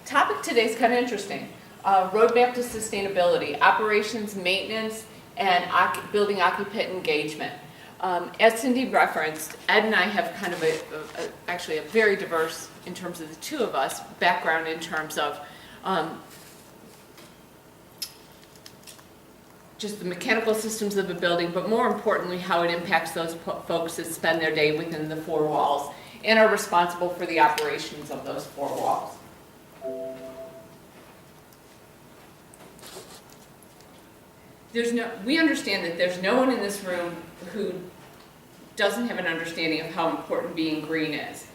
Topic today is kind of interesting. Roadmap to sustainability, operations, maintenance, and building occupant engagement. As Cindy referenced, Ed and I have kind of actually a very diverse, in terms of the two of us, background in terms of just the mechanical systems of a building, but more importantly, how it impacts those folks that spend their day within the four walls and are responsible for the operations of those four walls. We understand that there's no one in this room who doesn't have an understanding of how important being green is.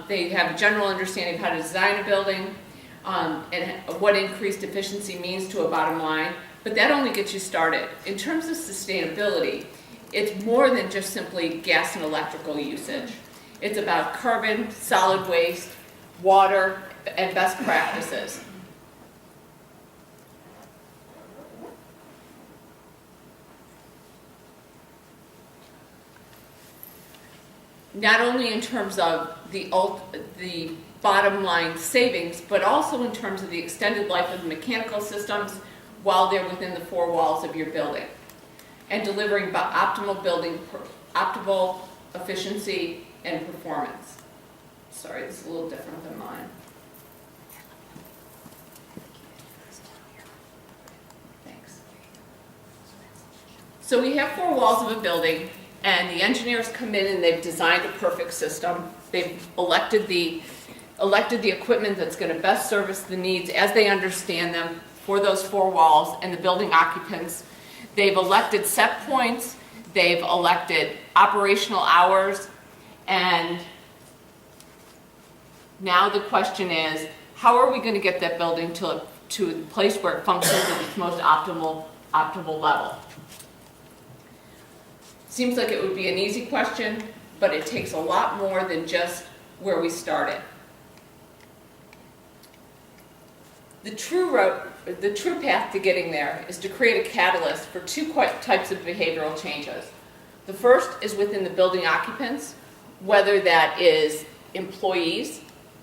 They have a general understanding of how to design a building and what increased efficiency means to a bottom line, but that only gets you started. In terms of sustainability, it's more than just simply gas and electrical usage. It's about carbon, solid waste, water, and best practices. Not only in terms of the bottom line savings, but also in terms of the extended life of the mechanical systems while they're within the four walls of your building, and delivering optimal efficiency and performance. Sorry, this is a little different than mine. Thanks. So we have four walls of a building, and the engineers come in and they've designed a perfect system. They've elected the equipment that's going to best service the needs as they understand them for those four walls and the building occupants. They've elected set points, they've elected operational hours, and now the question is, how are we going to get that building to a place where it functions at its most optimal level? Seems like it would be an easy question, but it takes a lot more than just where we started. The true path to getting there is to create a catalyst for two types of behavioral changes. The first is within the building occupants, whether that is employees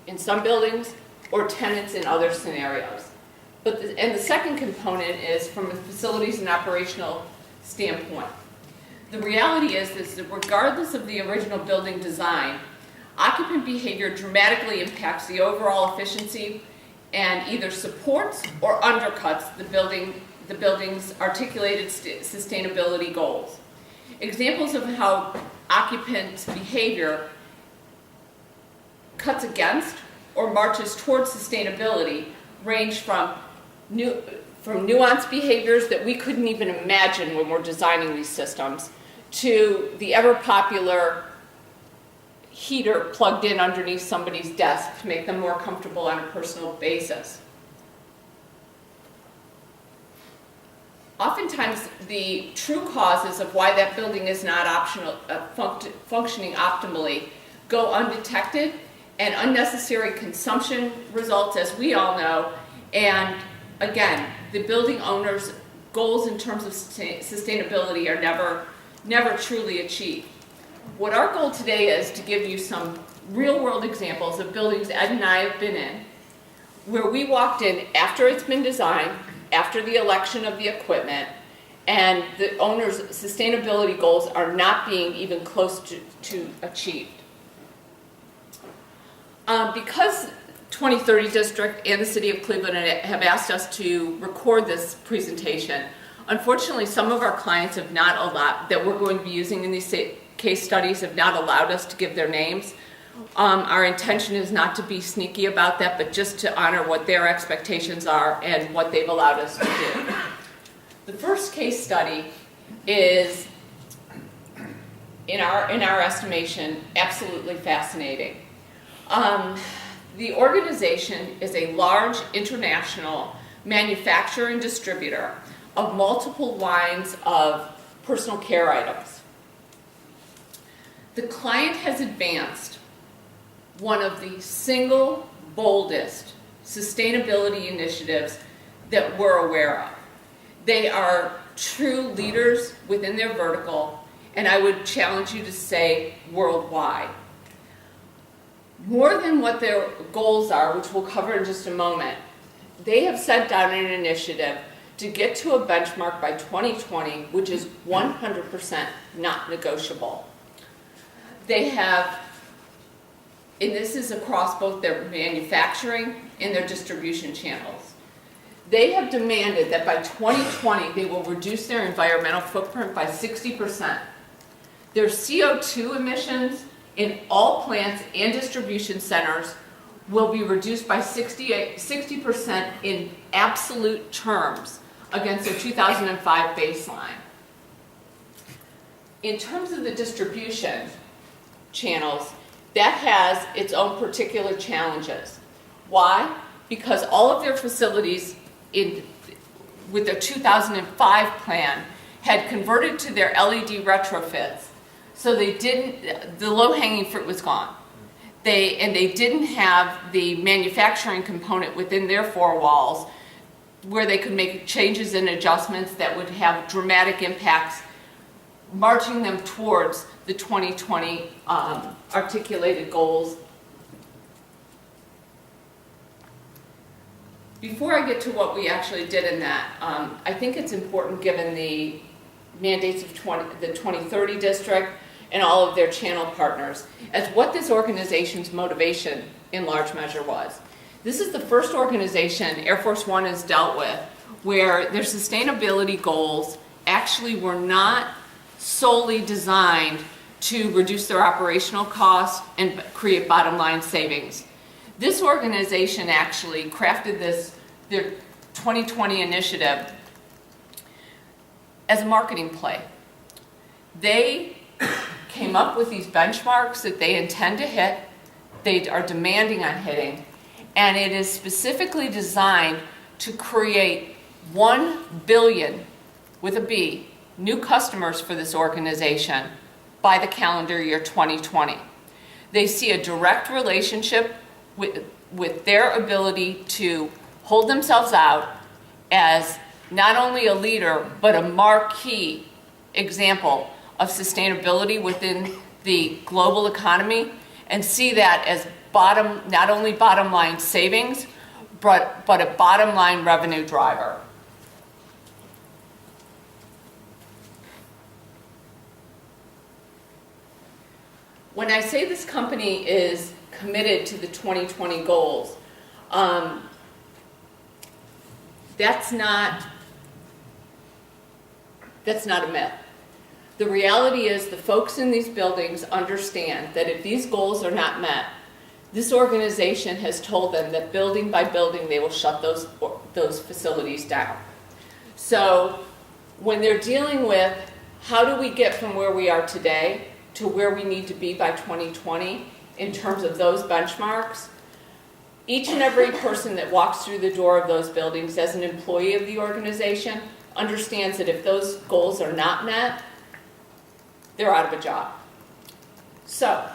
in some buildings or tenants in other scenarios. And the second component is from a facilities and operational standpoint. The reality is that regardless of the original building design, occupant behavior dramatically impacts the overall efficiency and either supports or undercuts the building's articulated sustainability goals. Examples of how occupant behavior cuts against or marches towards sustainability range from nuanced behaviors that we couldn't even imagine when we're designing these systems to the ever-popular heater plugged in underneath somebody's desk to make them more comfortable on a personal basis. Oftentimes, the true causes of why that building is not functioning optimally go undetected, and unnecessary consumption results, as we all know, and again, the building owner's goals in terms of sustainability are never truly achieved. What our goal today is to give you some real-world examples of buildings Ed and I have been in, where we walked in after it's been designed, after the election of the equipment, and the owner's sustainability goals are not being even close to achieved. Because 2030 District and the City of Cleveland have asked us to record this presentation, unfortunately some of our clients have not allowed, that we're going to be using in these case studies, have not allowed us to give their names. Our intention is not to be sneaky about that, but just to honor what their expectations are and what they've allowed us to do. The first case study is, in our estimation, absolutely fascinating. The organization is a large international manufacturer and distributor of multiple lines of personal care items. The client has advanced one of the single boldest sustainability initiatives that we're aware of. They are true leaders within their vertical, and I would challenge you to say worldwide. More than what their goals are, which we'll cover in just a moment, they have set down an initiative to get to a benchmark by 2020, which is 100% not negotiable. They have, and this is across both their manufacturing and their distribution channels, they have demanded that by 2020 they will reduce their environmental footprint by 60%. Their CO2 emissions in all plants and distribution centers will be reduced by 60% in absolute terms against their 2005 baseline. In terms of the distribution channels, that has its own particular challenges. Why? Because all of their facilities with their 2005 plan had converted to their LED retrofits, so the low-hanging fruit was gone. They didn't have the manufacturing component within their four walls where they could make changes and adjustments that would have dramatic impacts, marching them towards the 2020 articulated goals. Before I get to what we actually did in that, I think it's important, given the mandates of the 2030 district and all of their channel partners, as what this organization's motivation in large measure was. This is the first organization Air Force One has dealt with where their sustainability goals actually were not solely designed to reduce their operational costs and create bottom line savings. This organization actually crafted their 2020 initiative as a marketing play. They came up with these benchmarks that they intend to hit, they are demanding on hitting, and it is specifically designed to create 1 billion, with a B, new customers for this organization by the calendar year 2020. They see a direct relationship with their ability to hold themselves out as not only a leader, but a marquee example of sustainability within the global economy, and see that as not only bottom line savings, but a bottom line revenue driver. When I say this company is committed to the 2020 goals, that's not a myth. The reality is the folks in these buildings understand that if these goals are not met, this organization has told them that building by building they will shut those facilities down. So when they're dealing with how do we get from where we are today to where we need to be by 2020 in terms of those benchmarks, each and every person that walks through the door of those buildings as an employee of the organization understands that if those goals are not met, they're out of a job. So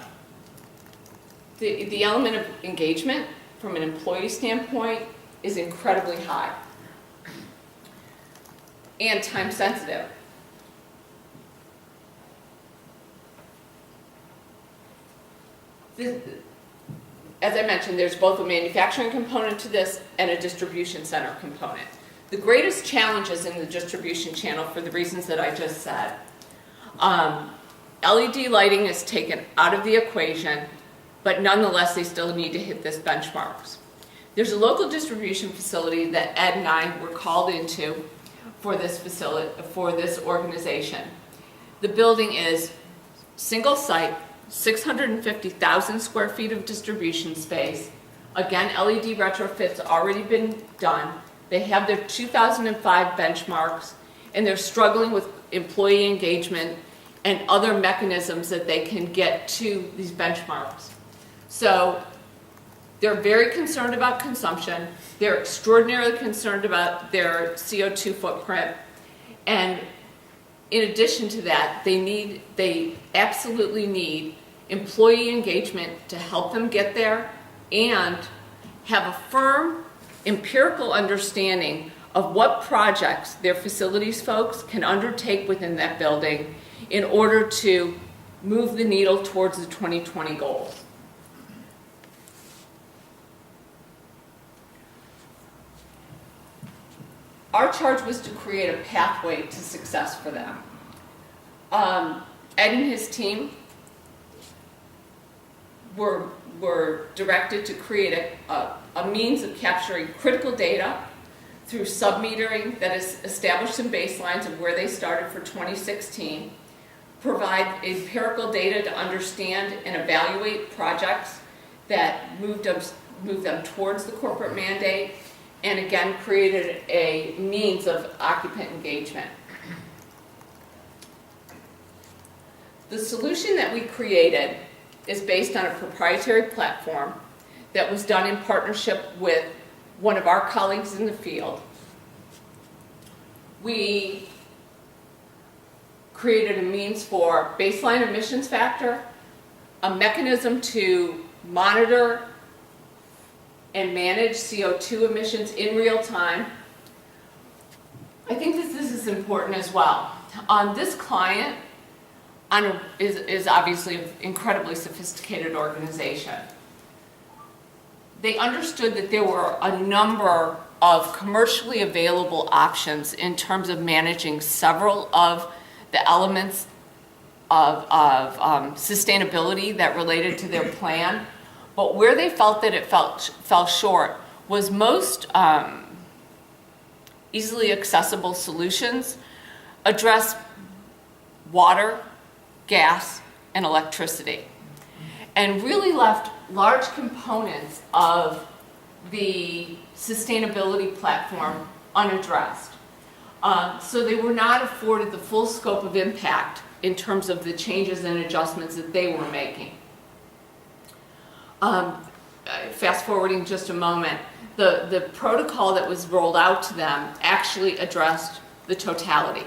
the element of engagement from an employee standpoint is incredibly high and time sensitive. As I mentioned, there's both a manufacturing component to this and a distribution center component. The greatest challenges in the distribution channel, for the reasons that I just said, LED lighting is taken out of the equation, but nonetheless they still need to hit this benchmarks. There's a local distribution facility that Ed and I were called into for this organization. The building is single site, 650,000 square feet of distribution space. Again, LED retrofits already been done. They have their 2005 benchmarks, and they're struggling with employee engagement and other mechanisms that they can get to these benchmarks. So they're very concerned about consumption. They're extraordinarily concerned about their CO2 footprint. And in addition to that, they absolutely need employee engagement to help them get there and have a firm empirical understanding of what projects their facilities folks can undertake within that building in order to move the needle towards the 2020 goals. our charge was to create a pathway to success for them. Ed and his team were directed to create a means of capturing critical data through sub-metering that is established some baselines of where they started for 2016, provide empirical data to understand and evaluate projects that moved them towards the corporate mandate, and again created a means of occupant engagement. The solution that we created is based on a proprietary platform that was done in partnership with one of our colleagues in the field. We created a means for baseline emissions factor, a mechanism to monitor and manage CO2 emissions in real time. I think this is important as well. This client is obviously an incredibly sophisticated organization. They understood that there were a number of commercially available options in terms of managing several of the elements of sustainability that related to their plan, but where they felt that it fell short was most easily accessible solutions address water, gas, and electricity, and really left large components of the sustainability platform unaddressed. So they were not afforded the full scope of impact in terms of the changes and adjustments that they were making. Fast forwarding just a moment, the protocol that was rolled out to them actually addressed the totality.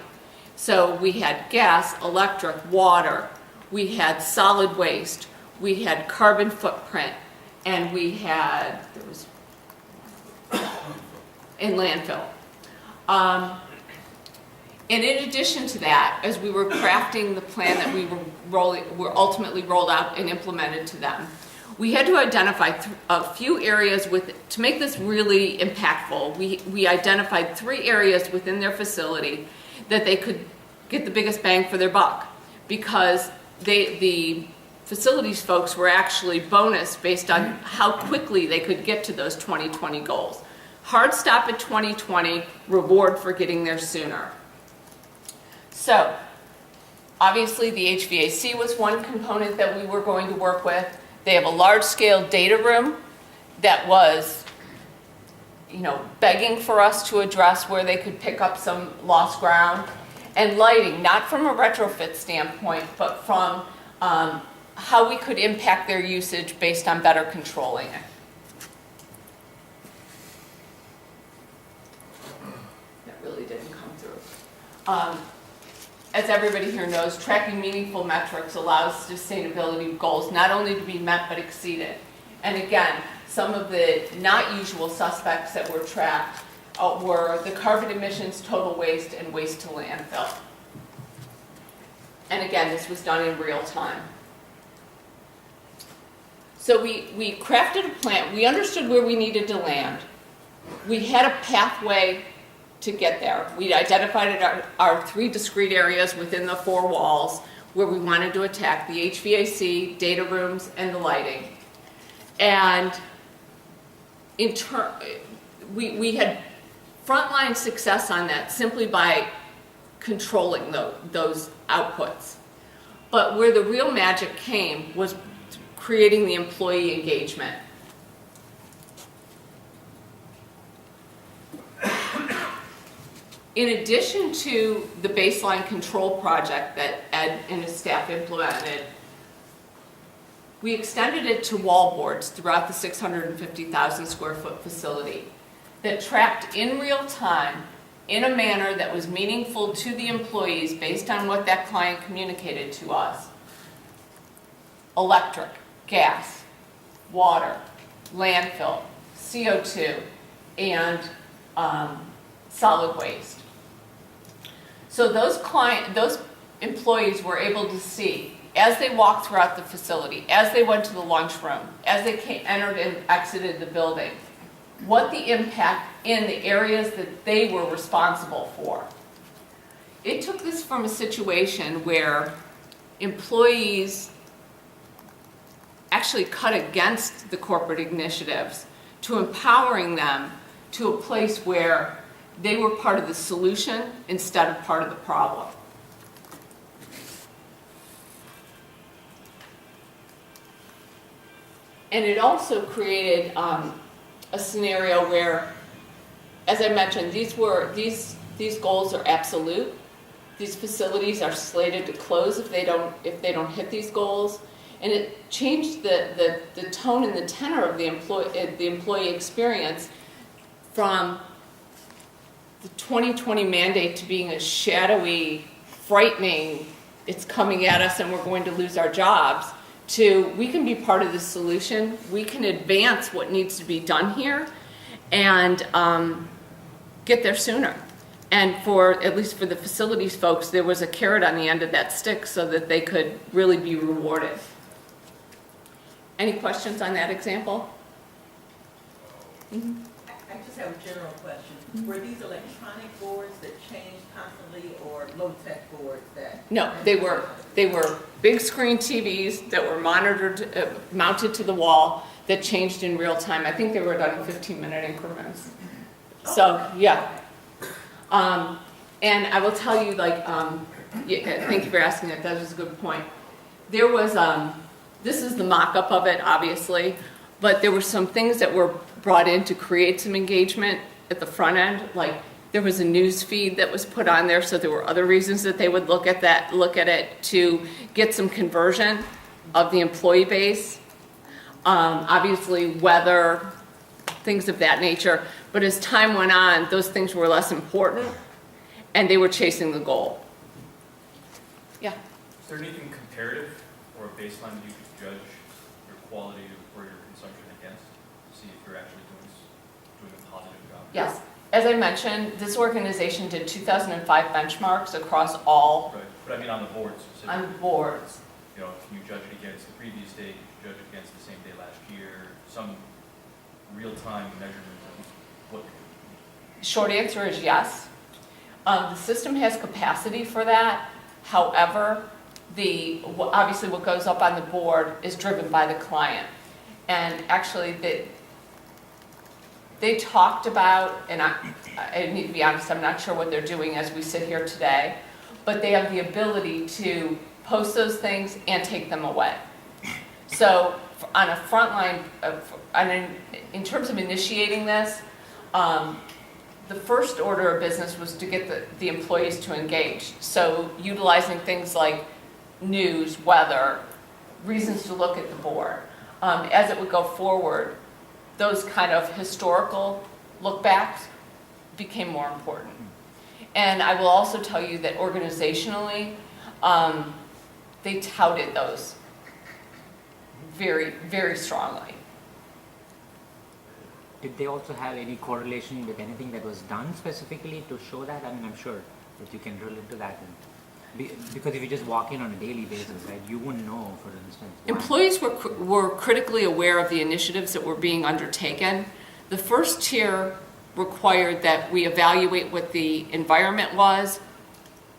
So we had gas, electric, water, we had solid waste, we had carbon footprint, and we had, in landfill. And in addition to that, as we were crafting the plan that we were ultimately rolled out and implemented to them, we had to identify a few areas to make this really impactful. We identified 3 areas within their facility that they could get the biggest bang for their buck, because the facilities folks were actually bonused based on how quickly they could get to those 2020 goals. Hard stop at 2020, reward for getting there sooner. So, obviously the HVAC was one component that we were going to work with. They have a large-scale data room that was, begging for us to address where they could pick up some lost ground. And lighting, not from a retrofit standpoint, but from how we could impact their usage based on better controlling it. That really didn't come through. As everybody here knows, tracking meaningful metrics allows sustainability goals not only to be met but exceeded. And again, some of the not usual suspects that were tracked were the carbon emissions, total waste, and waste to landfill. And again, this was done in real time. So we crafted a plan. We understood where we needed to land. We had a pathway to get there. We identified our 3 discrete areas within the 4 walls where we wanted to attack: the HVAC, data rooms, and the lighting. And we had frontline success on that simply by controlling those outputs. But where the real magic came was creating the employee engagement. In addition to the baseline control project that Ed and his staff implemented, we extended it to wall boards throughout the 650,000 square foot facility that tracked in real time, in a manner that was meaningful to the employees based on what that client communicated to us: electric, gas, water, landfill, CO2, and solid waste. So those employees were able to see, as they walked throughout the facility, as they went to the lunchroom, as they entered and exited the building, what the impact in the areas that they were responsible for. It took this from a situation where employees actually cut against the corporate initiatives to empowering them to a place where they were part of the solution instead of part of the problem. And it also created a scenario where, as I mentioned, these goals are absolute. These facilities are slated to close if they don't hit these goals, and it changed the tone and the tenor of the employee experience from the 2020 mandate to being a shadowy, frightening, it's coming at us and we're going to lose our jobs, to we can be part of the solution, we can advance what needs to be done here, and get there sooner. And for, at least for the facilities folks, there was a carrot on the end of that stick so that they could really be rewarded. Any questions on that example? Mm-hmm. I just have a general question. Were these electronic boards that changed constantly, or low-tech boards that? No, they were big screen TVs that were monitored, mounted to the wall, that changed in real time. I think they were done in 15-minute increments. So, yeah. And I will tell you, like, yeah, thank you for asking that. That was a good point. There was, this is the mock-up of it, obviously, but there were some things that were brought in to create some engagement at the front end. Like, there was a news feed that was put on there, so there were other reasons that they would look at it to get some conversion of the employee base. Obviously, weather, things of that nature. But as time went on, those things were less important, and they were chasing the goal. Yeah? Is there anything comparative or a baseline that you could judge your quality or your consumption against to see if you're actually doing a positive job? Yes. As I mentioned, this organization did 2005 benchmarks across all. Right. But I mean on the boards specifically. On boards. You know, can you judge it against the previous day? Can you judge it against the same day last year? Some real-time measurement of what? Short answer is yes. The system has capacity for that. However, obviously what goes up on the board is driven by the client. And actually, they talked about, and I need to be honest, I'm not sure what they're doing as we sit here today, but they have the ability to post those things and take them away. So on a front line, in terms of initiating this, the first order of business was to get the employees to engage. So utilizing things like news, weather, reasons to look at the board. As it would go forward, those kind of historical look backs became more important. And I will also tell you that organizationally, they touted those very, very strongly. Did they also have any correlation with anything that was done specifically to show that? I mean, I'm sure that you can drill into that. Because if you just walk in on a daily basis, right, you wouldn't know, for instance. Employees were critically aware of the initiatives that were being undertaken. The first tier required that we evaluate what the environment was,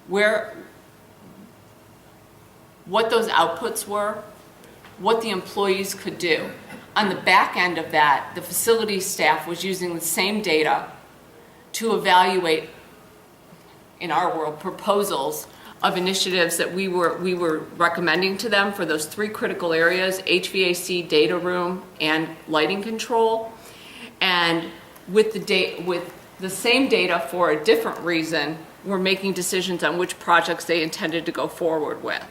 what those outputs were, what the employees could do. On the back end of that, the facility staff was using the same data to evaluate, in our world, proposals of initiatives that we were recommending to them for those three critical areas: HVAC, data room, and lighting control. And with the same data for a different reason, we're making decisions on which projects they intended to go forward with.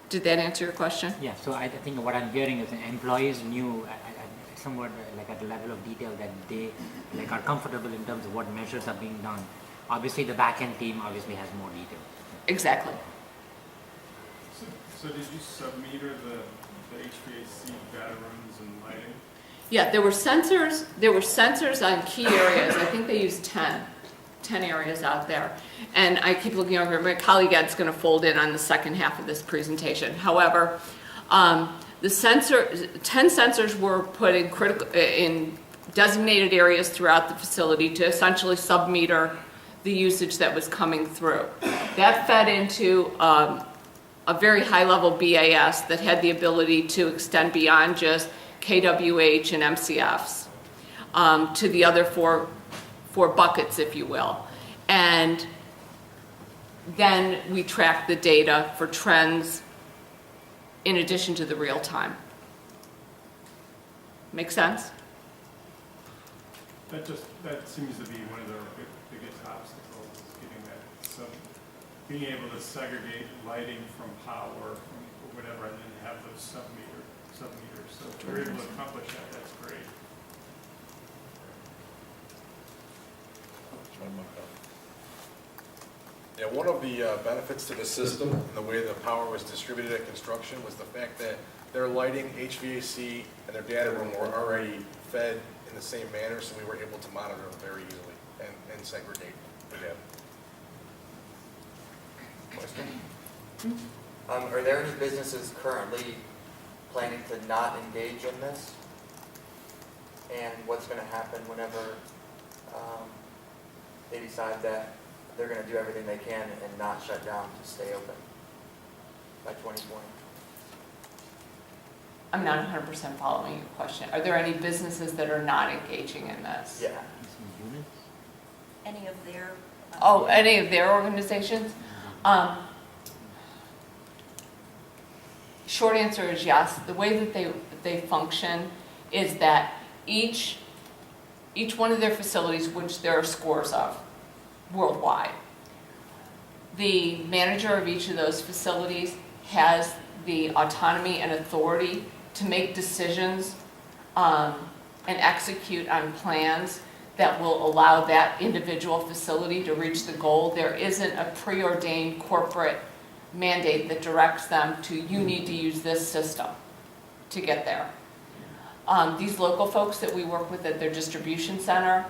Did that answer your question? Yeah, so I think what I'm hearing is that employees knew somewhat like at a level of detail that they are comfortable in terms of what measures are being done. Obviously, the back-end team obviously has more detail. Exactly. So did you sub-meter the HVAC data rooms and lighting? Yeah, there were sensors on key areas. I think they used 10 areas out there. And I keep looking over, my colleague Ed's going to fold in on the second half of this presentation. However, 10 sensors were put in designated areas throughout the facility to essentially sub-meter the usage that was coming through. That fed into a very high-level BAS that had the ability to extend beyond just KWH and MCFs to the other four buckets, if you will. And then we track the data for trends in addition to the real time. Make sense? That seems to be one of the biggest obstacles, is getting that, being able to segregate lighting from power, from whatever, and then have those sub-meters. So if we're able to accomplish that, that's great. Yeah, one of the benefits to the system and the way the power was distributed at construction was the fact that their lighting, HVAC, and their data room were already fed in the same manner, so we were able to monitor them very easily and segregate the data. Question? Are there any businesses currently planning to not engage in this? And what's going to happen whenever they decide that they're going to do everything they can and not shut down to stay open by 2020? I'm not 100% following your question. Are there any businesses that are not engaging in this? Yeah. Any of their... Oh, any of their organizations? Short answer is yes. The way that they function is that each one of their facilities, which there are scores of worldwide, the manager of each of those facilities has the autonomy and authority to make decisions and execute on plans that will allow that individual facility to reach the goal. There isn't a preordained corporate mandate that directs them to, you need to use this system to get there. These local folks that we work with at their distribution center,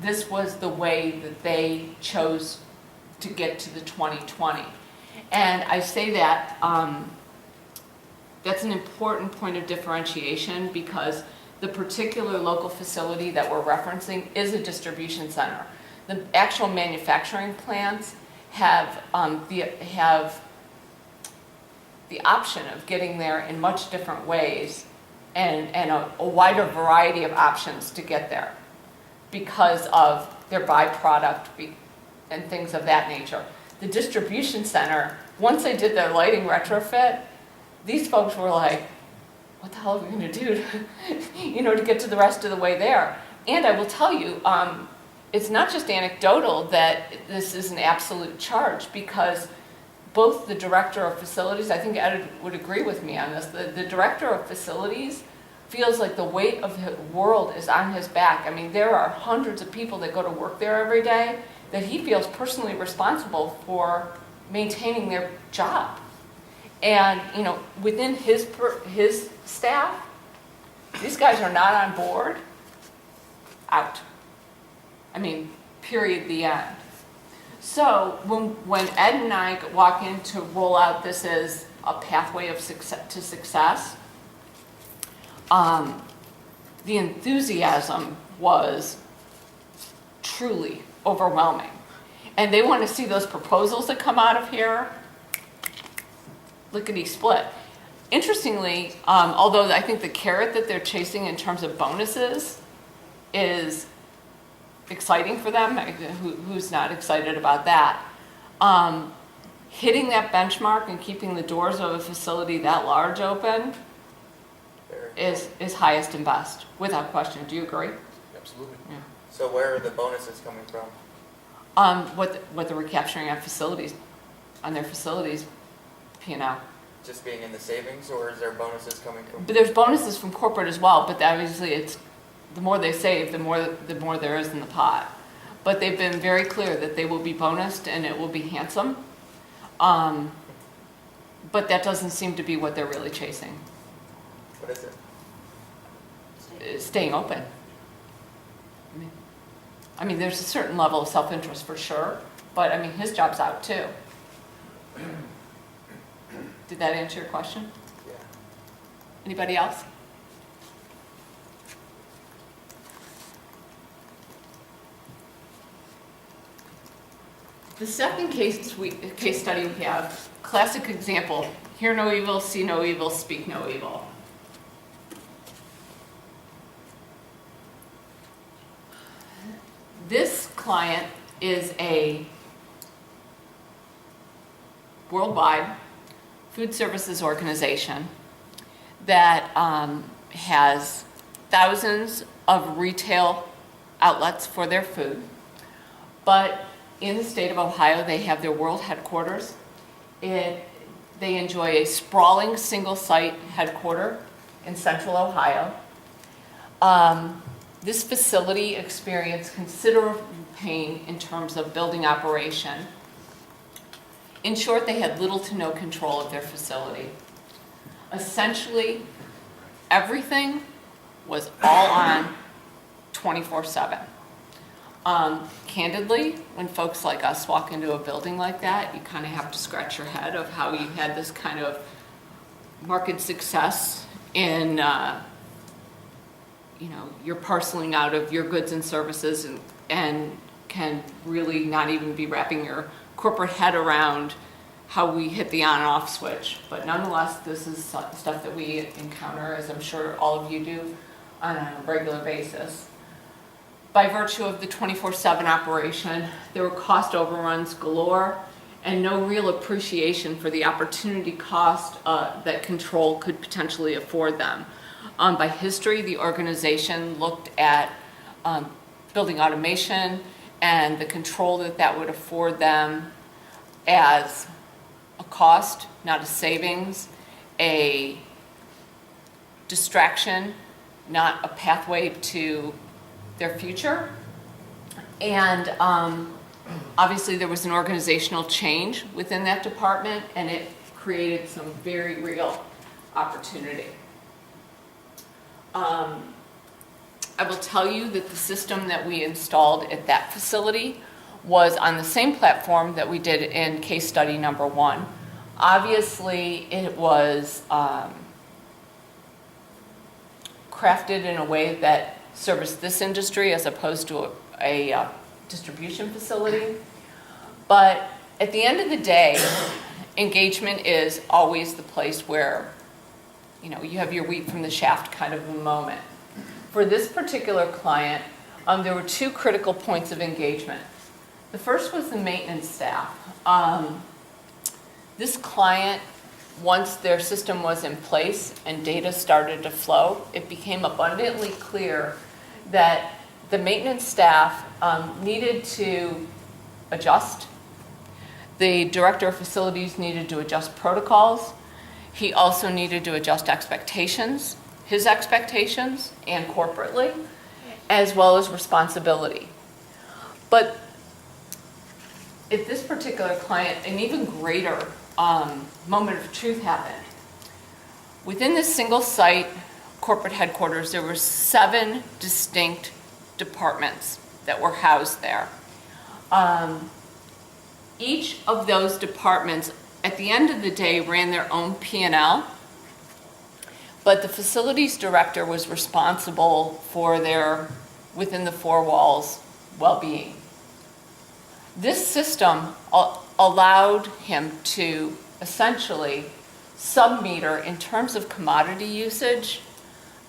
this was the way that they chose to get to the 2020. And I say that that's an important point of differentiation, because the particular local facility that we're referencing is a distribution center. The actual manufacturing plants have the option of getting there in much different ways and a wider variety of options to get there because of their byproduct and things of that nature. The distribution center, once they did their lighting retrofit, these folks were like, what the hell are we going to do to get to the rest of the way there? And I will tell you, it's not just anecdotal that this is an absolute charge, because both the director of facilities, I think Ed would agree with me on this, the director of facilities feels like the weight of the world is on his back. I mean, there are hundreds of people that go to work there every day that he feels personally responsible for maintaining their job. And, within his staff, these guys are not on board, out. I mean, period, the end. So when Ed and I walk in to roll out this as a pathway of success, the enthusiasm was truly overwhelming. And they want to see those proposals that come out of here, lickety split. Interestingly, although I think the carrot that they're chasing in terms of bonuses is exciting for them, who's not excited about that? Hitting that benchmark and keeping the doors of a facility that large open is highest and best, without question. Do you agree? Absolutely. Yeah. So where are the bonuses coming from? What they're recapturing on their facilities P&L. Just being in the savings, or is there bonuses coming from? But there's bonuses from corporate as well, but obviously it's the more they save, the more there is in the pot. But they've been very clear that they will be bonused and it will be handsome. But that doesn't seem to be what they're really chasing. What is it? Staying open. I mean, there's a certain level of self-interest for sure, but I mean, his job's out too. Did that answer your question? Yeah. Anybody else? The second case study we have, classic example, hear no evil, see no evil, speak no evil. This client is a worldwide food services organization that has thousands of retail outlets for their food. But in the state of Ohio, they have their world headquarters. They enjoy a sprawling single-site headquarter in central Ohio. This facility experienced considerable pain in terms of building operation. In short, they had little to no control of their facility. Essentially, everything was all on 24/7. Candidly, when folks like us walk into a building like that, you kind of have to scratch your head of how you had this kind of market success in, you're parceling out of your goods and services and can really not even be wrapping your corporate head around how we hit the on and off switch. But nonetheless, this is stuff that we encounter, as I'm sure all of you do, on a regular basis. By virtue of the 24/7 operation, there were cost overruns galore and no real appreciation for the opportunity cost that control could potentially afford them. By history, the organization looked at building automation and the control that would afford them as a cost, not a savings, a distraction, not a pathway to their future. And obviously there was an organizational change within that department, and it created some very real opportunity. I will tell you that the system that we installed at that facility was on the same platform that we did in case study number 1. Obviously, it was crafted in a way that serviced this industry as opposed to a distribution facility. But at the end of the day, engagement is always the place where you have your wheat from the shaft kind of a moment. For this particular client, there were 2 critical points of engagement. The first was the maintenance staff. This client, once their system was in place and data started to flow, it became abundantly clear that the maintenance staff needed to adjust. The director of facilities needed to adjust protocols. He also needed to adjust expectations, his expectations, and corporately, as well as responsibility. But at this particular client, an even greater moment of truth happened. Within this single site corporate headquarters, there were 7 distinct departments that were housed there. Each of those departments, at the end of the day, ran their own P&L, but the facilities director was responsible for their within the 4 walls well-being. This system allowed him to essentially sub-meter in terms of commodity usage,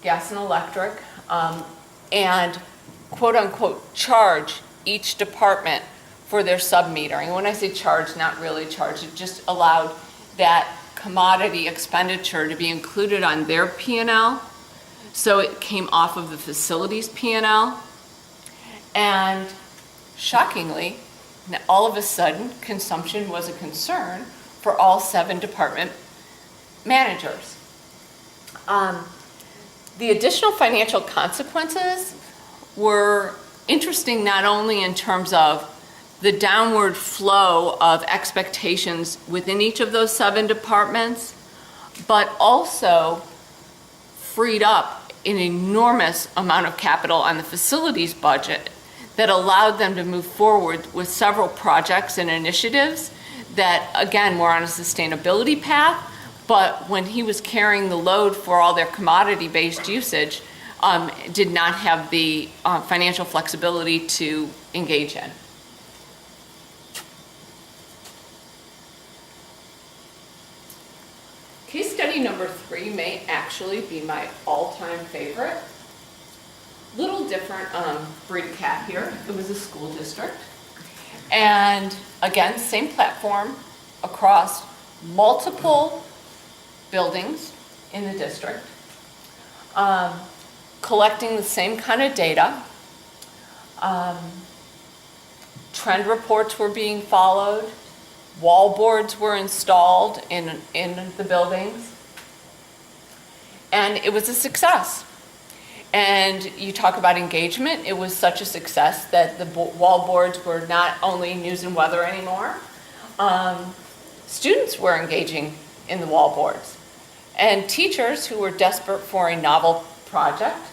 gas and electric, and quote-unquote charge each department for their sub-metering. When I say charge, not really charge, it just allowed that commodity expenditure to be included on their P&L, so it came off of the facilities P&L. And shockingly, all of a sudden, consumption was a concern for all 7 department managers. The additional financial consequences were interesting not only in terms of the downward flow of expectations within each of those 7 departments, but also freed up an enormous amount of capital on the facilities budget that allowed them to move forward with several projects and initiatives that, again, were on a sustainability path, but when he was carrying the load for all their commodity-based usage, did not have the financial flexibility to engage in. 3 may actually be my all-time favorite. Little different breed of cat here. It was a school district. And again, same platform across multiple buildings in the district, collecting the same kind of data. Trend reports were being followed. Wall boards were installed in the buildings. And it was a success. And you talk about engagement, it was such a success that the wall boards were not only news and weather anymore. Students were engaging in the wall boards. And teachers who were desperate for a novel project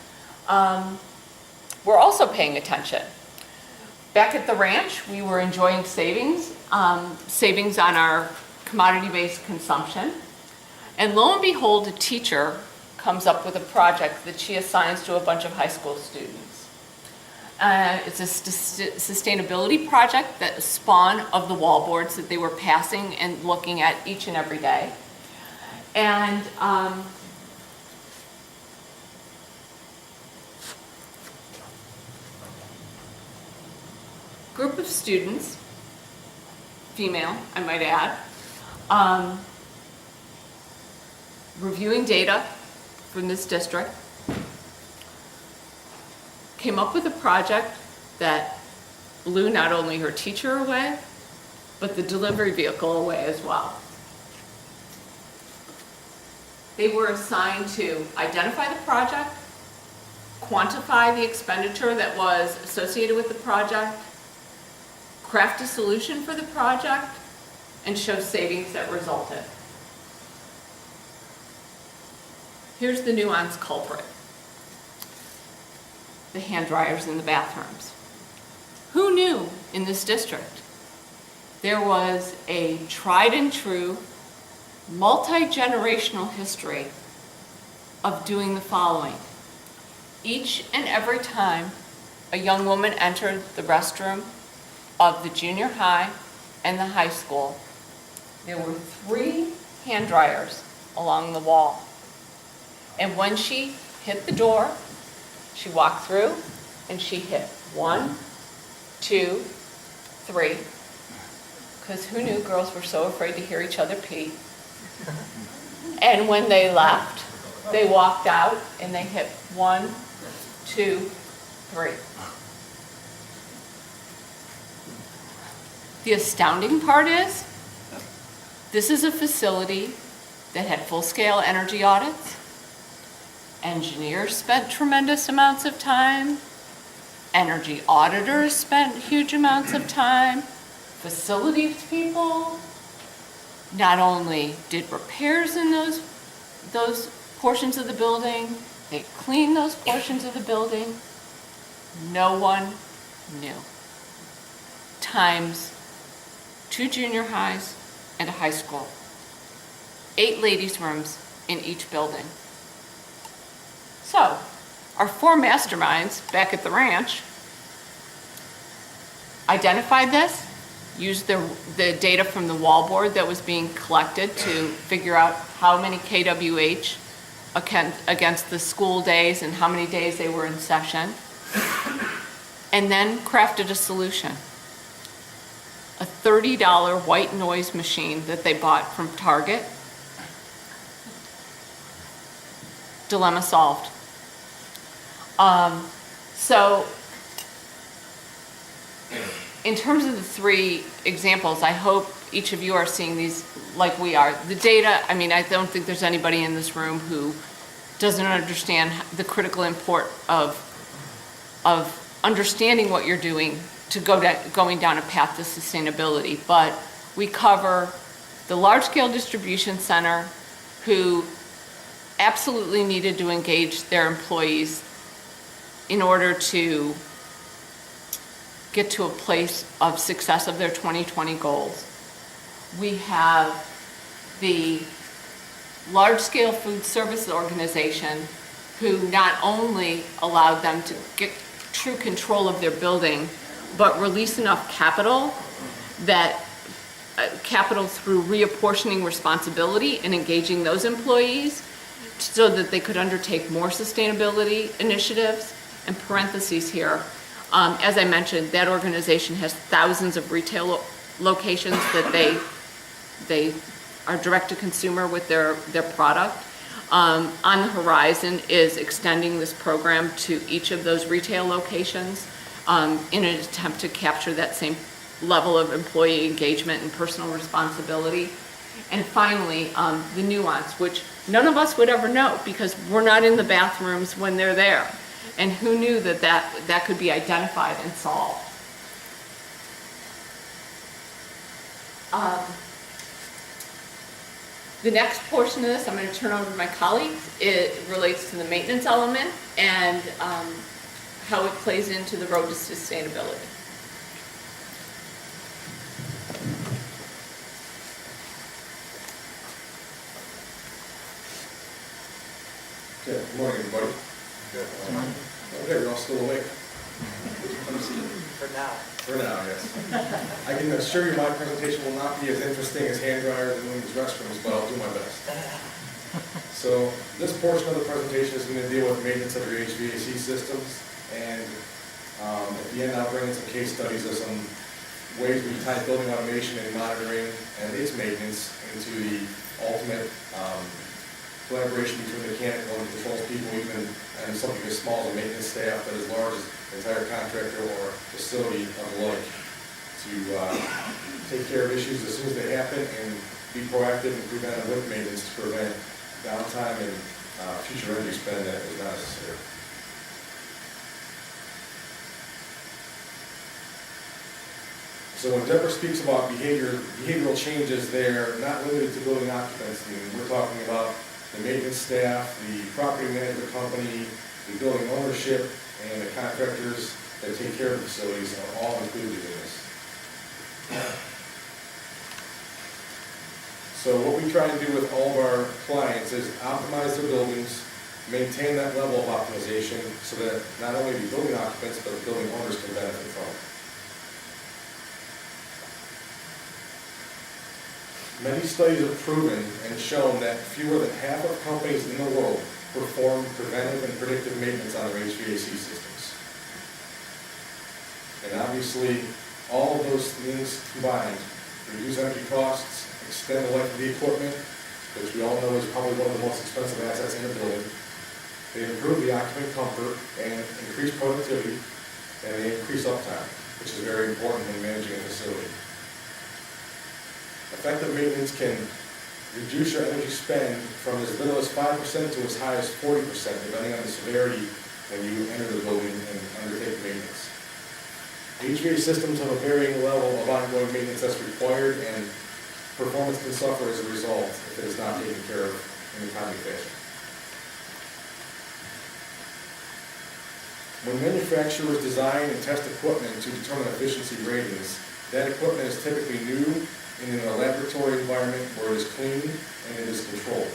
were also paying attention. Back at the ranch, we were enjoying savings on our commodity-based consumption. And lo and behold, a teacher comes up with a project that she assigns to a bunch of high school students. It's a sustainability project that spawned of the wall boards that they were passing and looking at each and every day. And group of students, female, I might add, reviewing data from this district, came up with a project that blew not only her teacher away, but the delivery vehicle away as well. They were assigned to identify the project, quantify the expenditure that was associated with the project, craft a solution for the project, and show savings that resulted. Here's the nuanced culprit: the hand dryers in the bathrooms. Who knew in this district there was a tried and true, multi-generational history of doing the following? Each and every time a young woman entered the restroom of the junior high and the high school, there were 3 hand dryers along the wall. And when she hit the door, she walked through and she hit 1, 2, 3. Because who knew girls were so afraid to hear each other pee? And when they left, they walked out and they hit 1, 2, 3. The astounding part is, this is a facility that had full-scale energy audits. Engineers spent tremendous amounts of time. Energy auditors spent huge amounts of time. Facilities people not only did repairs in those portions of the building, they cleaned those portions of the building. No one knew. Times 2 junior highs and a high school. 8 ladies' rooms in each building. So, our 4 masterminds back at the ranch identified this, used the data from the wall board that was being collected to figure out how many kWh against the school days and how many days they were in session, and then crafted a solution. A $30 white noise machine that they bought from Target. Dilemma solved. So, in terms of the 3 examples, I hope each of you are seeing these like we are. The data, I mean, I don't think there's anybody in this room who doesn't understand the critical import of understanding what you're doing to going down a path to sustainability. But we cover the large-scale distribution center who absolutely needed to engage their employees in order to get to a place of success of their 2020 goals. We have the large-scale food service organization who not only allowed them to get true control of their building, but release enough capital capital through reapportioning responsibility and engaging those employees so that they could undertake more sustainability initiatives. And parentheses here, as I mentioned, that organization has thousands of retail locations that they are direct to consumer with their product. On the horizon is extending this program to each of those retail locations in an attempt to capture that same level of employee engagement and personal responsibility. And finally, the nuance, which none of us would ever know because we're not in the bathrooms when they're there. And who knew that could be identified and solved? The next portion of this, I'm going to turn over to my colleagues. It relates to the maintenance element and how it plays into the road to sustainability. Okay, good morning, everybody. Okay, we're all still awake. For now. For now, yes. I can assure you my presentation will not be as interesting as hand dryers and women's restrooms, but I'll do my best. So this portion of the presentation is going to deal with maintenance of your HVAC systems, and at the end I'll bring in some case studies of some ways we tie building automation and monitoring and its maintenance into the ultimate collaboration between mechanical and controls people, even and something as small as a maintenance staff, but as large as an entire contractor or facility of the like, to take care of issues as soon as they happen and be proactive and preventive with maintenance to prevent downtime and future energy spend that is not necessary. So when Deborah speaks about behavioral changes, they're not limited to building occupancy. We're talking about the maintenance staff, the property management company, the building ownership, and the contractors that take care of the facilities are all included in this. So what we try to do with all of our clients is optimize their buildings, maintain that level of optimization so that not only the building occupants, but the building owners can benefit from it. Many studies have proven and shown that fewer than half of companies in the world perform preventive and predictive maintenance on their HVAC systems. And obviously, all of those things combined reduce energy costs, extend the life of the equipment, which we all know is probably one of the most expensive assets in a building. They improve the occupant comfort and increase productivity, and they increase uptime, which is very important when managing a facility. Effective maintenance can reduce your energy spend from as little as 5% to as high as 40%, depending on the severity when you enter the building and undertake maintenance. HVAC systems have a varying level of ongoing maintenance that's required, and performance can suffer as a result if it is not taken care of in a timely fashion. When manufacturers design and test equipment to determine efficiency ratings, that equipment is typically new and in a laboratory environment where it is clean and it is controlled.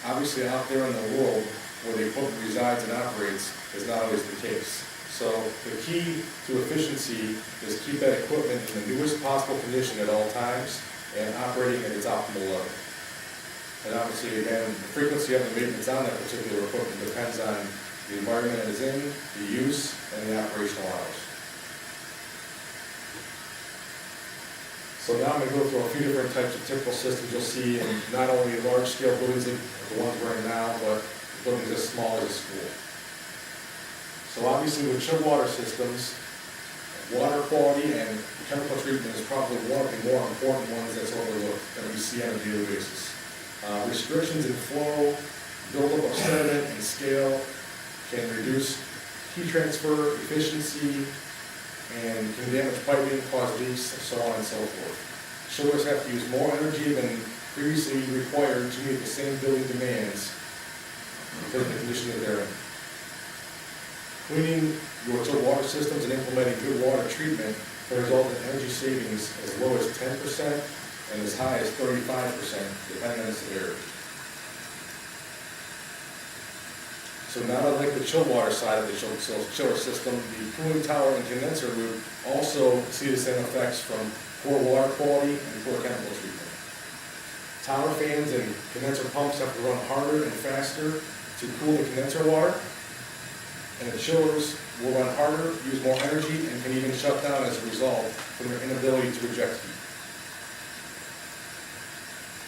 Obviously, out there in the world where the equipment resides and operates is not always the case. So the key to efficiency is keep that equipment in the newest possible condition at all times and operating at its optimal level. And obviously, again, the frequency of the maintenance on that particular equipment depends on the environment it is in, the use, and the operational hours. So now I'm going to go through a few different types of typical systems you'll see in not only large-scale buildings like the ones we're in now, but buildings as small as a school. So obviously with chilled water systems, water quality and chemical treatment is probably one of the more important ones that's overlooked that we see on a daily basis. Restrictions in flow, buildup of sediment and scale can reduce heat transfer efficiency and can damage piping, cause leaks, so on and so forth. Chillers have to use more energy than previously required to meet the same building demands because of the condition that they're in. Cleaning your chilled water systems and implementing good water treatment can result in energy savings as low as 10% and as high as 35%, depending on the severity. So not unlike the chilled water side of the chiller system, the cooling tower and condenser loop also see the same effects from poor water quality and poor chemical treatment. Tower fans and condenser pumps have to run harder and faster to cool the condenser water. And the chillers will run harder, use more energy, and can even shut down as a result from their inability to reject heat.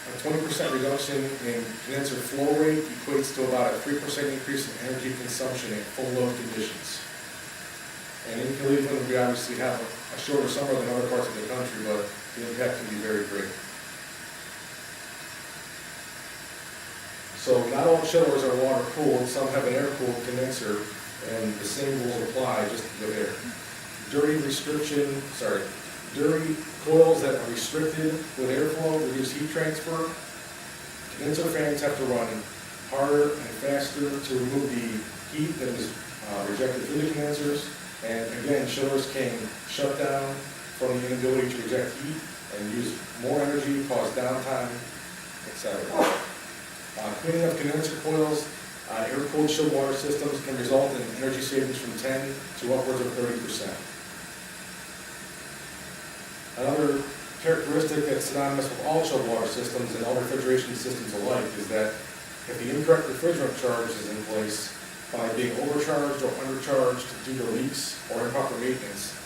A 20% reduction in condenser flow rate equates to about a 3% increase in energy consumption in full load conditions. And in Cleveland, we obviously have a shorter summer than other parts of the country, but the impact can be very great. So not all chillers are water cooled, some have an air cooled condenser, and the same rules apply just with air. Dirty coils that are restricted with airflow reduce heat transfer. Condenser fans have to run harder and faster to remove the heat that is rejected through the condensers. And again, chillers can shut down from the inability to reject heat and use more energy, cause downtime, etc. Cleaning up condenser coils, air-cooled chilled water systems can result in energy savings from 10 to upwards of 30%. Another characteristic that's synonymous with all chilled water systems and all refrigeration systems alike is that if the incorrect refrigerant charge is in place by being overcharged or undercharged due to leaks or improper maintenance,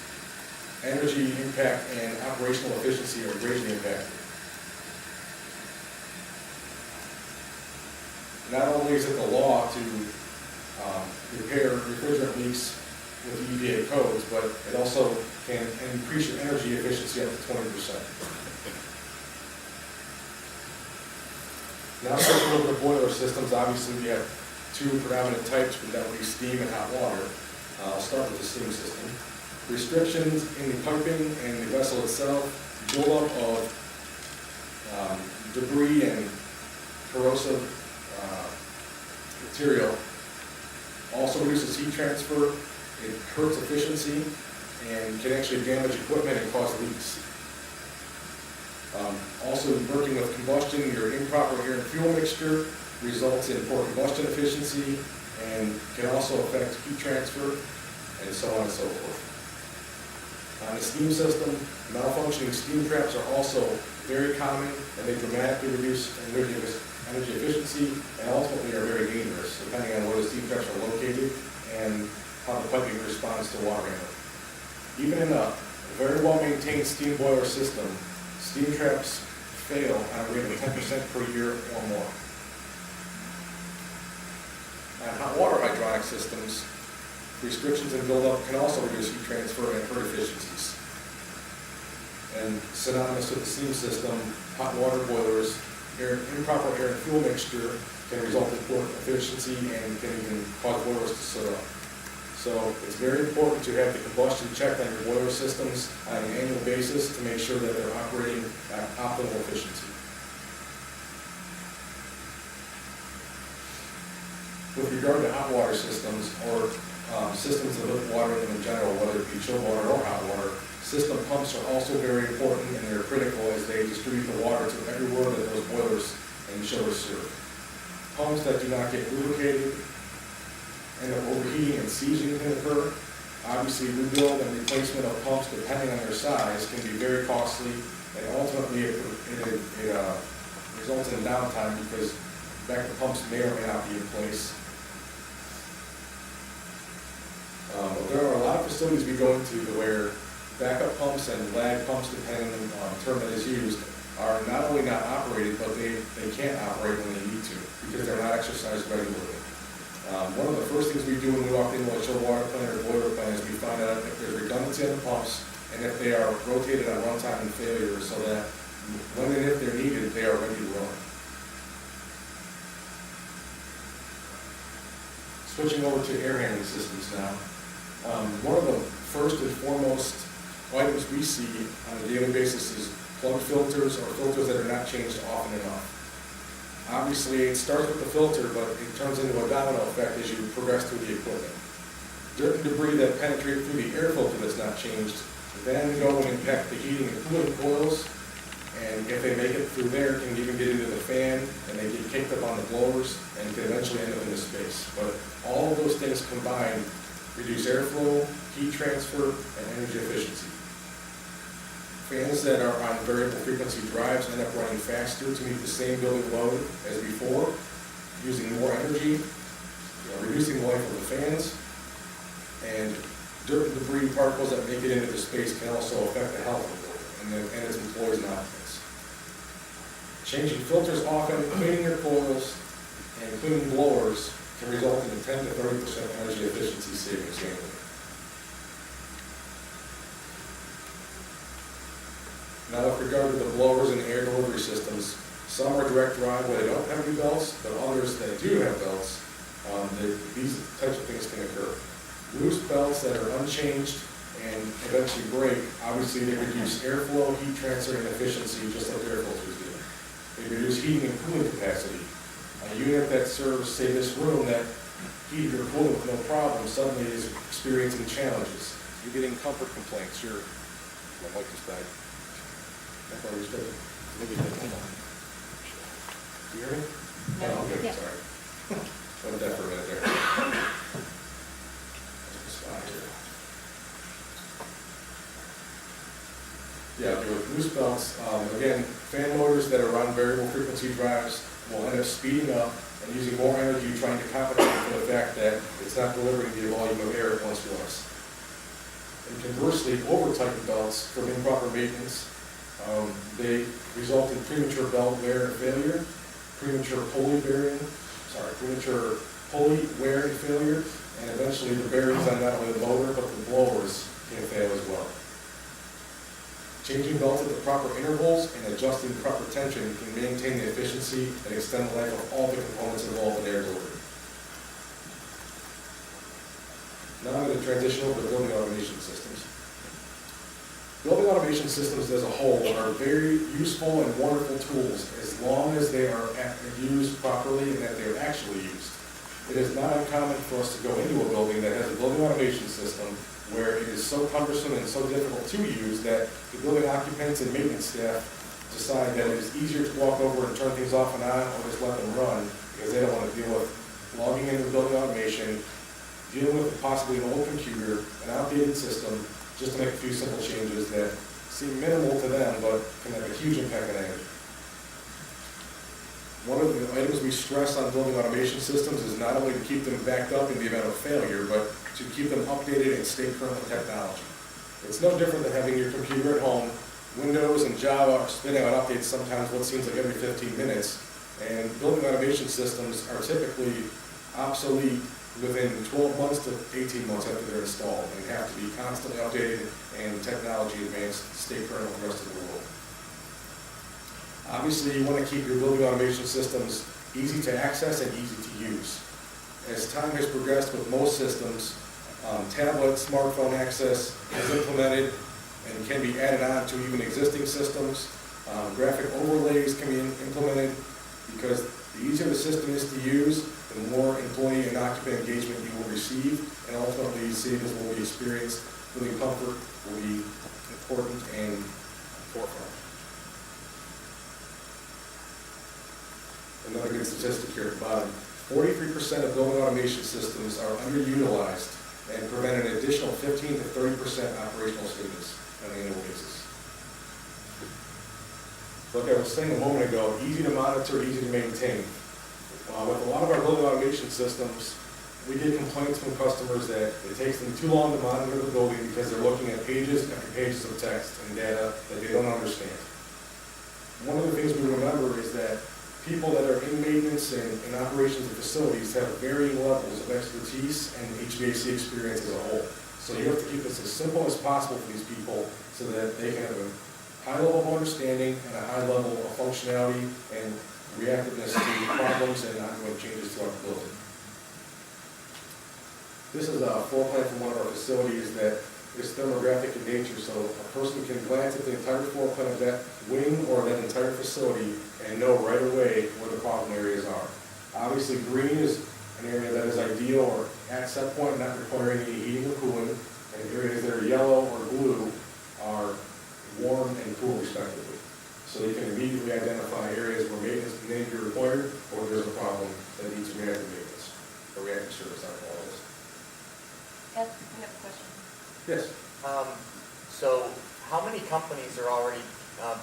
energy impact and operational efficiency are greatly impacted. Not only is it the law to repair refrigerant leaks with EPA codes, but it also can increase your energy efficiency up to 20%. Now switching over to boiler systems, obviously we have two predominant types, that would be steam and hot water. I'll start with the steam system. Restrictions in the piping and the vessel itself, buildup of debris and corrosive material also reduces heat transfer, it hurts efficiency, and can actually damage equipment and cause leaks. Also, working with combustion, your improper air and fuel mixture results in poor combustion efficiency and can also affect heat transfer, and so on and so forth. On the steam system, malfunctioning steam traps are also very common, and they dramatically reduce energy efficiency and ultimately are very dangerous, depending on where the steam traps are located and how the piping responds to water handling. Even in a very well-maintained steam boiler system, steam traps fail on a rate of 10% per year or more. On hot water hydronic systems, restrictions and buildup can also reduce heat transfer and hurt efficiencies. And synonymous with the steam system, hot water boilers, improper air and fuel mixture can result in poor efficiency and can even cause boilers to soot up. So it's very important to have the combustion checked on your boiler systems on an annual basis to make sure that they're operating at optimal efficiency. With regard to hot water systems or systems that lift water in them in general, whether it be chilled water or hot water, system pumps are also very important and they're critical as they distribute the water to everywhere that those boilers and chillers serve. Pumps that do not get lubricated and overheating and seizing can occur. Obviously, rebuild and replacement of pumps, depending on their size, can be very costly, and ultimately it results in downtime because backup pumps may or may not be in place. There are a lot of facilities we go into where backup pumps and lag pumps, depending on the term that is used, are not only not operated, but they can't operate when they need to because they're not exercised regularly. One of the first things we do when we walk into a chilled water plant or boiler plant is we find out if there's redundancy on the pumps and if they are rotated on runtime and failure so that when and if they're needed, they are ready to run. Switching over to air handling systems now. One of the first and foremost items we see on a daily basis is plug filters or filters that are not changed often enough. Obviously, it starts with the filter, but it turns into a domino effect as you progress through the equipment. Dirt and debris that penetrate through the air filter that's not changed then go and impact the heating and cooling coils, and if they make it through there, can even get into the fan, and they get kicked up on the blowers, and can eventually end up in the space. But all of those things combined reduce airflow, heat transfer, and energy efficiency. Fans that are on variable frequency drives end up running faster to meet the same building load as before, using more energy, reducing the life of the fans, and dirt and debris particles that make it into the space can also affect the health of the building and its employees and occupants. Changing filters often, cleaning your coils, and cleaning blowers can result in a 10 to 30% energy efficiency savings annually. Now, with regard to the blowers and air delivery systems, some are direct drive where they don't have any belts, but others that do have belts, these types of things can occur. Loose belts that are unchanged and eventually break, obviously they reduce airflow, heat transfer, and efficiency, just like air filters do. They reduce heating and cooling capacity. A unit that serves, say, this room that heated or cooled with no problem suddenly is experiencing challenges. You're getting comfort complaints. My mic is bad. I thought it was good. Maybe it didn't. Do you hear me? No. Oh, okay, Yeah. sorry. Went deaf for a minute there. Took a spot here. Yeah, with loose belts, again, fan motors that are on variable frequency drives will end up speeding up and using more energy trying to compensate for the fact that it's not delivering the volume of air it once was. And conversely, over-tightened belts from improper maintenance, they result in premature belt wear and failure, premature pulley wear and failure, and eventually the bearings on not only the motor but the blowers can fail as well. Changing belts at the proper intervals and adjusting the proper tension can maintain the efficiency and extend the life of all the components involved in air delivery. Now I'm going to transition over to building automation systems. Building automation systems as a whole are very useful and wonderful tools as long as they are used properly and that they are actually used. It is not uncommon for us to go into a building that has a building automation system where it is so cumbersome and so difficult to use that the building occupants and maintenance staff decide that it is easier to walk over and turn things off and on or just let them run because they don't want to deal with logging into building automation, dealing with possibly an old computer, an outdated system, just to make a few simple changes that seem minimal to them but can have a huge impact on energy. One of the items we stress on building automation systems is not only to keep them backed up in the event of failure, but to keep them updated and stay current with technology. It's no different than having your computer at home. Windows and Java are spinning out updates sometimes what seems like every 15 minutes, and building automation systems are typically obsolete within 12 months to 18 months after they're installed and have to be constantly updated and technology advanced to stay current with the rest of the world. Obviously, you want to keep your building automation systems easy to access and easy to use. As time has progressed with most systems, tablet, smartphone access is implemented and can be added on to even existing systems. Graphic overlays can be implemented because the easier the system is to use, the more employee and occupant engagement you will receive, and ultimately savings will be experienced. Building comfort will be important and forefront. Another good statistic here at the bottom, 43% of building automation systems are underutilized and prevent an additional 15 to 30% operational savings on an annual basis. Like I was saying a moment ago, easy to monitor, easy to maintain. With a lot of our building automation systems, we get complaints from customers that it takes them too long to monitor the building because they're looking at pages after pages of text and data that they don't understand. One of the things we remember is that people that are in maintenance and operations of facilities have varying levels of expertise and HVAC experience as a whole. So you have to keep this as simple as possible for these people so that they can have a high level of understanding and a high level of functionality and reactiveness to problems and ongoing changes throughout the building. This is a floor plan from one of our facilities that is thermographic in nature, so a person can glance at the entire floor plan of that wing or that entire facility and know right away where the problem areas are. Obviously, green is an area that is ideal or at set point not requiring any heating or cooling, and areas that are yellow or blue are warm and cool respectively. So you can immediately identify areas where maintenance may be required or there's a problem that needs reactive maintenance or reactive service on all this. Ed, we have a question. Yes. So how many companies are already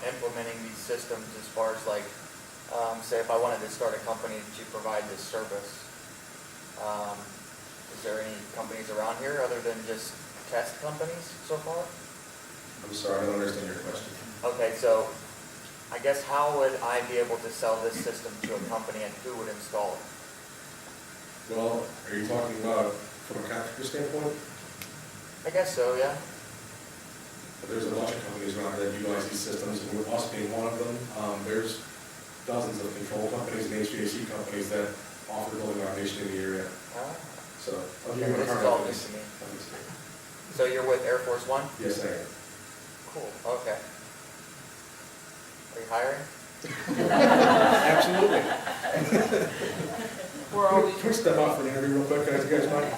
implementing these systems as far as like, say if I wanted to start a company to provide this service? Is there any companies around here other than just test companies so far? I'm sorry, I don't understand your question. Okay, so I guess how would I be able to sell this system to a company and who would install it? Well, are you talking about from a contractor standpoint? I guess so, yeah. There's a bunch of companies around that utilize these systems, and with us being one of them, there's dozens of control companies and HVAC companies that offer building automation in the area. Ah, So, I'll okay, give you a this is hard all on new this. to me. So you're with Air Force One? Yes, I am. Cool, okay. Are you hiring? Absolutely. We're always. Can we step out for an interview real quick? Can I ask you guys mine?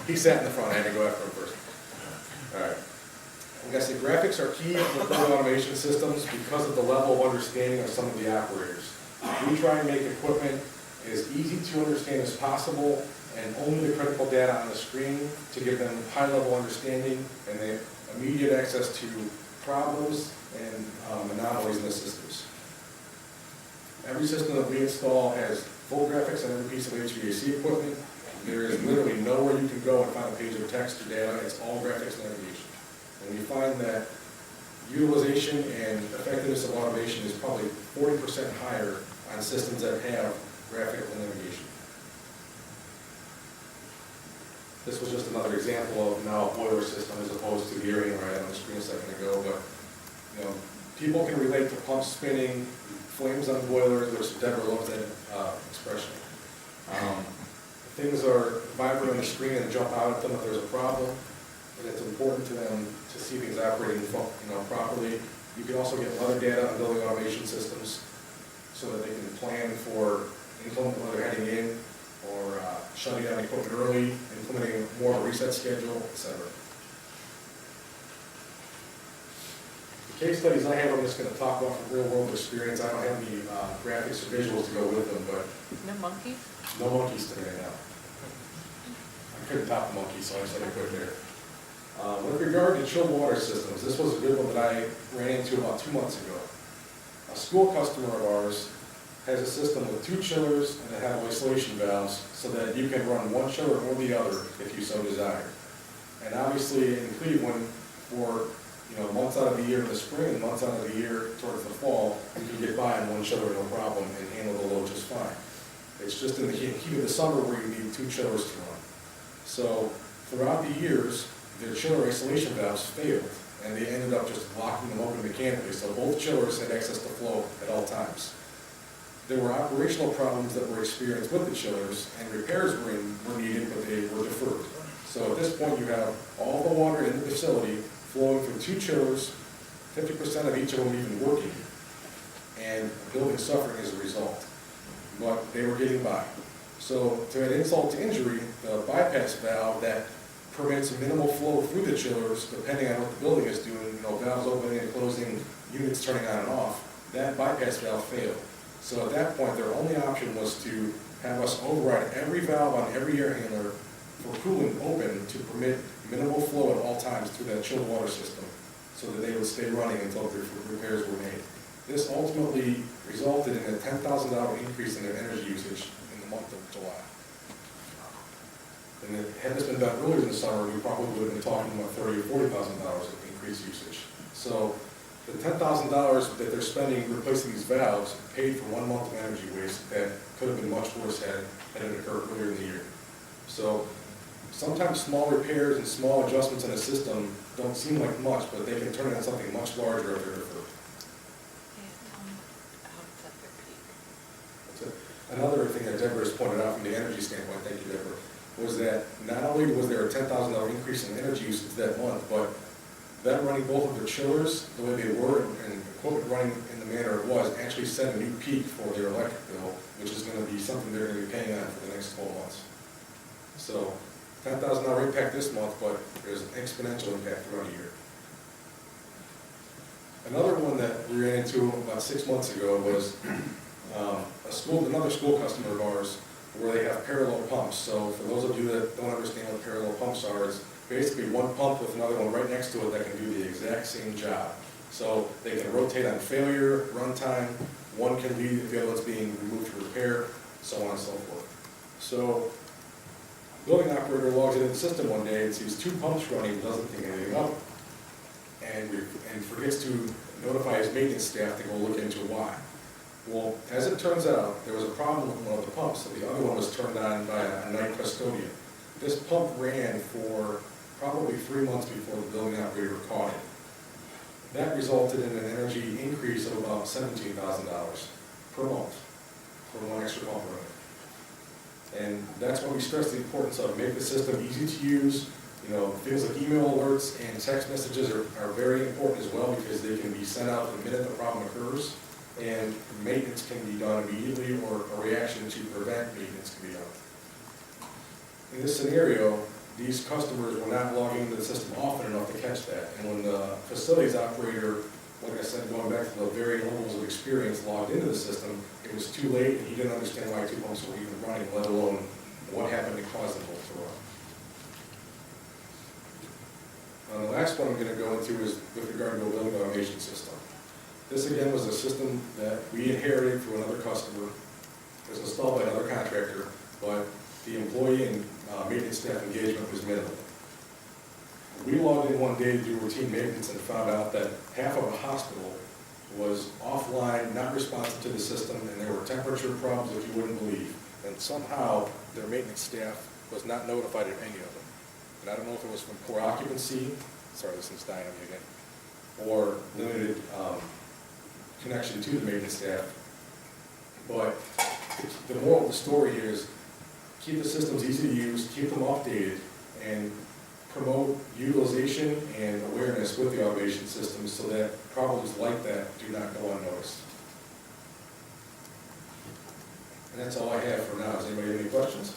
He sat in the front, I had to go after him first. All right. Like I said, graphics are key with building automation systems because of the level of understanding of some of the operators. We try and make equipment as easy to understand as possible and only the critical data on the screen to give them high-level understanding and the immediate access to problems and anomalies in the systems. Every system that we install has full graphics on every piece of HVAC equipment. There is literally nowhere you can go and find a page of text or data. It's all graphics and navigation. And we find that utilization and effectiveness of automation is probably 40% higher on systems that have graphical navigation. This was just another example of now a boiler system as opposed to gearing right on the screen a second ago. But you know, people can relate to pumps spinning, flames on boilers, which Deborah loves that expression. Things are vibrant on the screen and jump out at them if there's a problem, and it's important to them to see things operating properly. You can also get weather data on building automation systems so that they can plan for inclement weather heading in or shutting down equipment early, implementing more of a reset schedule, etc. The case studies I have, I'm just going to talk about from real world experience. I don't have any graphics or visuals to go with them, but No monkeys? no monkeys today now. I couldn't top the monkeys, so I just had to quit there. With regard to chilled water systems, this was a good one that I ran into about 2 months ago. A school customer of ours has a system with 2 chillers and a have isolation valves so that you can run one chiller or the other if you so desire. And obviously in Cleveland, for months out of the year in the spring and months out of the year towards the fall, you can get by on one chiller no problem and handle the load just fine. It's just in the heat of the summer where you need 2 chillers to run. So throughout the years, their chiller isolation valves failed, and they ended up just locking them open mechanically, so both chillers had access to flow at all times. There were operational problems that were experienced with the chillers, and repairs were needed, but they were deferred. So at this point, you have all the water in the facility flowing through 2 chillers, 50% of each of them even working, and the building suffering as a result. But they were getting by. So to add insult to injury, the bypass valve that permits minimal flow through the chillers, depending on what the building is doing, valves opening and closing, units turning on and off, that bypass valve failed. So at that point, their only option was to have us override every valve on every air handler for cooling open to permit minimal flow at all times through that chilled water system so that they would stay running until the repairs were made. This ultimately resulted in a $10,000 increase in their energy usage in the month of July. And had this been done earlier in the summer, we probably would have been talking about $30,000 or $40,000 of increased usage. So the $10,000 that they're spending replacing these valves paid for 1 month of energy waste that could have been much worse had it occurred earlier in the year. So sometimes small repairs and small adjustments in a system don't seem like much, but they can turn into something much larger if they're deferred. Another thing that Deborah has pointed out from the energy standpoint, thank you, Deborah, was that not only was there a $10,000 increase in energy usage that month, but them running both of their chillers the way they were and equipment running in the manner it was actually set a new peak for their electric bill, which is going to be something they're going to be paying on for the next 12 months. So $10,000 impact this month, but there's an exponential impact throughout a year. Another one that we ran into about 6 months ago was another school customer of ours where they have parallel pumps. So for those of you that don't understand what parallel pumps are, it's basically one pump with another one right next to it that can do the exact same job. So they can rotate on failure, runtime, one can lead if the other one's being removed for repair, so on and so forth. So, building operator logs into the system one day and sees two pumps running and doesn't think anything of it. And forgets to notify his maintenance staff to go look into why. Well, as it turns out, there was a problem with one of the pumps, so the other one was turned on by a night custodian. This pump ran for probably 3 months before the building operator caught it. That resulted in an energy increase of about $17,000 per month for one extra pump running. And that's why we stress the importance of make the system easy to use. You know, things like email alerts and text messages are very important as well because they can be sent out the minute the problem occurs, and maintenance can be done immediately or a reaction to prevent maintenance can be done. In this scenario, these customers were not logging into the system often enough to catch that. And when the facilities operator, like I said, going back to the varying levels of experience, logged into the system, it was too late and he didn't understand why two pumps were even running, let alone what happened to cause them both to run. The last one I'm going to go into is with regard to a building automation system. This again was a system that we inherited through another customer. It was installed by another contractor, but the employee and maintenance staff engagement was minimal. We logged in one day to do routine maintenance and found out that half of a hospital was offline, not responsive to the system, and there were temperature problems that you wouldn't believe. And somehow, their maintenance staff was not notified of any of them. And I don't know if it was from poor occupancy, sorry, this is dying on me again, or limited connection to the maintenance staff. But the moral of the story here is keep the systems easy to use, keep them updated, and promote utilization and awareness with the automation systems so that problems like that do not go unnoticed. And that's all I have for now. Does anybody have any questions?